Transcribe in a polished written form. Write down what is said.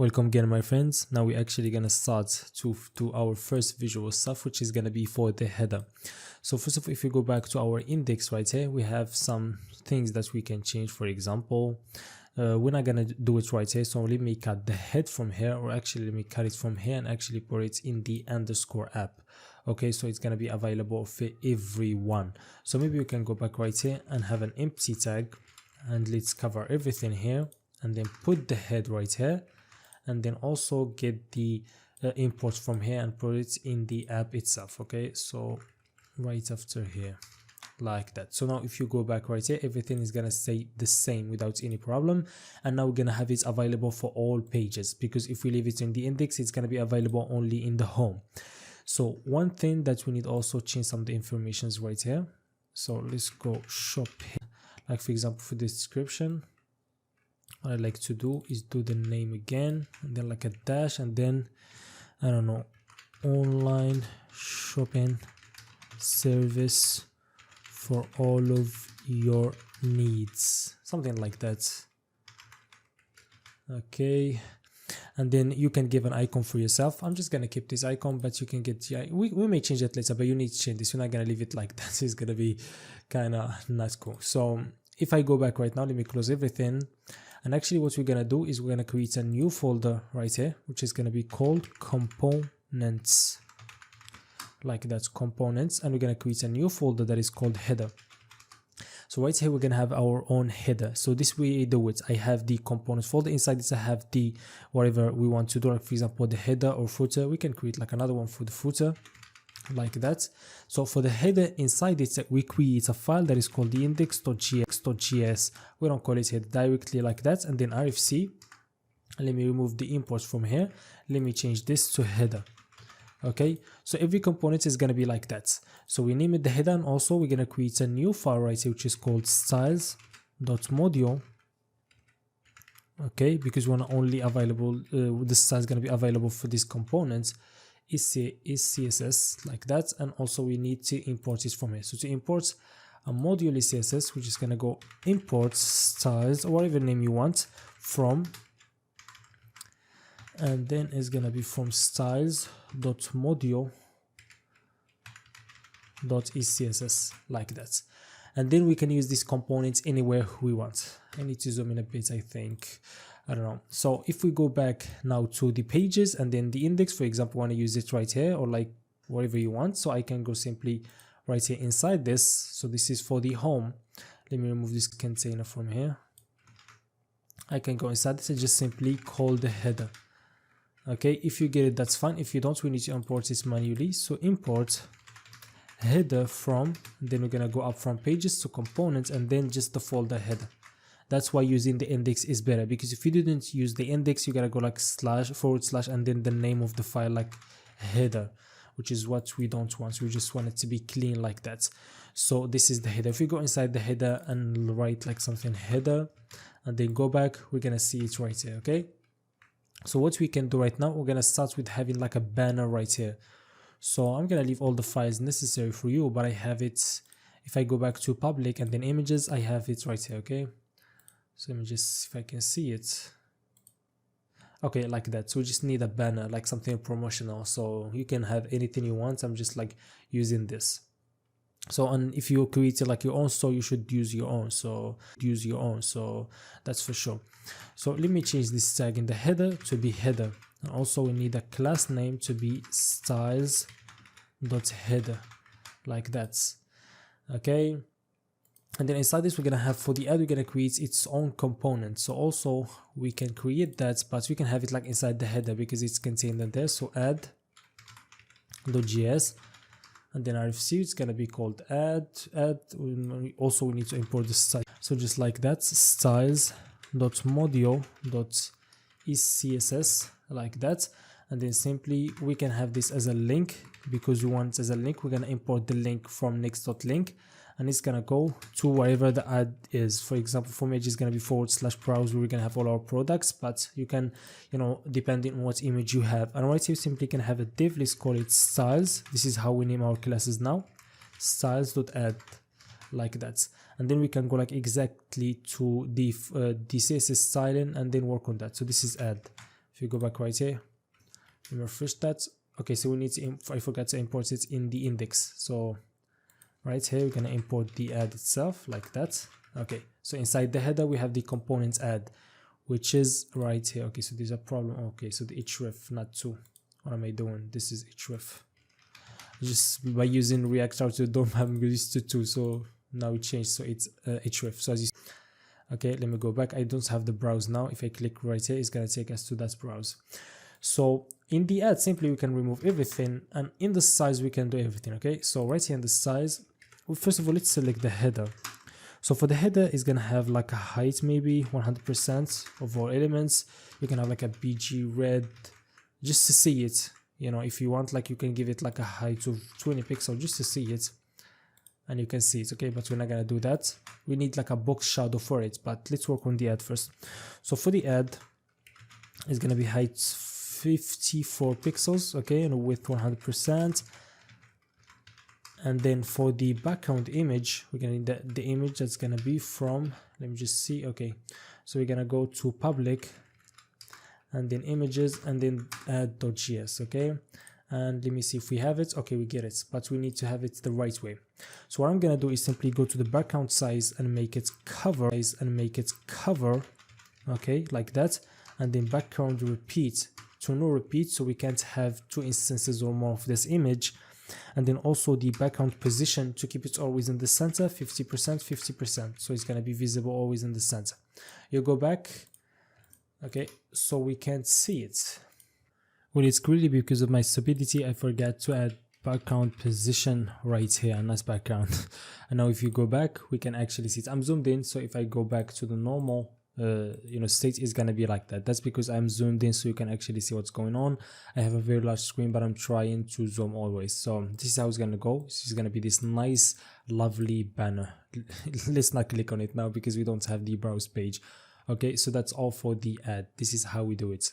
Welcome again, my friends. Now we're actually gonna start to our first visual stuff, which is gonna be for the header. So first of all, if you go back to our index right here, we have some things that we can change. For example, we're not gonna do it right here, so let me cut the head from here, or actually let me cut it from here and actually put it in the underscore app. Okay, so it's gonna be available for everyone. So maybe we can go back right here and have an empty tag, and let's cover everything here, and then put the head right here, and then also get the import from here and put it in the app itself. Okay, so right after here, like that. So now if you go back right here, everything is gonna stay the same without any problem, and now we're gonna have it available for all pages, because if we leave it in the index, it's gonna be available only in the home. So one thing that we need also change some of the informations right here. So let's go shop here. Like for example, for the description, what I like to do is do the name again, and then like a dash, and then I don't know, online shopping service for all of your needs, something like that. Okay, and then you can give an icon for yourself. I'm just gonna keep this icon, but you can get, yeah, we may change it later, but you need to change this. We're not gonna leave it like that. It's gonna be kind of not cool. So if I go back right now, let me close everything. And actually what we're gonna do is we're gonna create a new folder right here, which is gonna be called components, like that, components, and we're gonna create a new folder that is called header. So right here we're gonna have our own header. So this way I do it, I have the components folder. Inside this I have the whatever we want to do, like for example the header or footer. We can create like another one for the footer, like that. So for the header, inside it we create a file that is called the index.js. We don't call it header directly, like that, and then RFC. Let me remove the imports from here. Let me change this to header. Okay, so every component is going to be like that. So we name it the header, and also we're going to create a new file right here, which is called styles.module. Okay, because we're not only available, the style is going to be available for these components, is CSS, like that, and also we need to import it from here. So to import a module is CSS, which is going to go import styles, or whatever name you want, from, and then it's going to be from styles.module.iscss, like that. And then we can use these components anywhere we want. I need to zoom in a bit, I think. I don't know. So if we go back now to the pages and then the index, for example, want to use it right here, or like wherever you want. So I can go simply right here inside this. So this is for the home. Let me remove this container from here. I can go inside this and just simply call the header. Okay, if you get it, that's fine. If you don't, we need to import this manually. So import header from, then we're gonna go up from pages to components, and then just the folder header. That's why using the index is better, because if you didn't use the index, you gotta go like / / and then the name of the file, like header, which is what we don't want. We just want it to be clean, like that. So this is the header. If we go inside the header and write like something header, and then go back, we're gonna see it right here. Okay, so what we can do right now, we're gonna start with having like a banner right here. So I'm gonna leave all the files necessary for you, but I have it, if I go back to public and then images, I have it right here. Okay, so let me just see if I can see it. Okay, like that. So we just need a banner, like something promotional. So you can have anything you want. I'm just like using this. So, and if you create like your own store, you should use your own. So that's for sure. So let me change this tag in the header to be header. And also we need a class name to be styles.header, like that. Okay. And then inside this, we're gonna have, for the ad, we're gonna create its own component. So also we can create that, but we can have it like inside the header because it's contained in there. So add.js, and then RFC, it's gonna be called add. Also we need to import the style. So just like that, styles.module.iscss, like that. And then simply we can have this as a link, because we want it as a link. We're gonna import the link from next.link, and it's gonna go to wherever the ad is. For example, for me, it's gonna be / browse, where we're gonna have all our products, but you can, you know, depending on what image you have. And right here, simply can have a div. Let's call it styles. This is how we name our classes now. Styles.add, like that. And then we can go like exactly to the CSS styling and then work on that. So this is add. If If you go back right here, let me refresh that. Okay, so we need to, I forgot to import it in the index. So right here, we're going to import the ad itself like that. Okay, so inside the header, we have the components add, which is right here. Okay, so there's a problem. Okay, so the href, not to. What am I doing? This is href. Just by using React Router to DOM, I'm used to 2, so now it changed, so it's href. So as you okay, let me go back. I don't have the browse now. If I click right here, it's gonna take us to that browse. So in the ad, simply we can remove everything, and in the size we can do everything. Okay, so right here in the size, well, first of all, let's select the header. So for the header, it's gonna have like a height, maybe 100% of all elements. You can have like a BG red, just to see it. You know, if you want, like, you can give it like a height of 20 pixels just to see it, and you can see it. Okay, but we're not gonna do that. We need like a box shadow for it, but let's work on the ad first. So for the ad, it's gonna be height 54 pixels, okay, and width 100%. And then for the background image, we're gonna need the image that's gonna be from, let me just see. Okay, so we're gonna go to public, and then images, and then add.js. Okay, and let me see if we have it. Okay, we get it, but we need to have it the right way. So what I'm gonna do is simply go to the background size and make it cover, okay, like that, and then background repeat to no repeat, so we can't have 2 instances or more of this image. And then also the background position, to keep it always in the center, 50%, 50%, so it's gonna be visible always in the center. You go back. Okay, so we can't see it. Well, it's clearly because of my stupidity, I forgot to add background position right here, not background. And now if you go back, we can actually see it. I'm zoomed in, so if I go back to the normal state, is gonna be like that. That's because I'm zoomed in, so you can actually see what's going on. I have a very large screen, but I'm trying to zoom always. So this is how it's gonna go. This is gonna be this nice, lovely banner. Let's not click on it now because we don't have the browse page. Okay, so that's all for the ad. This is how we do it.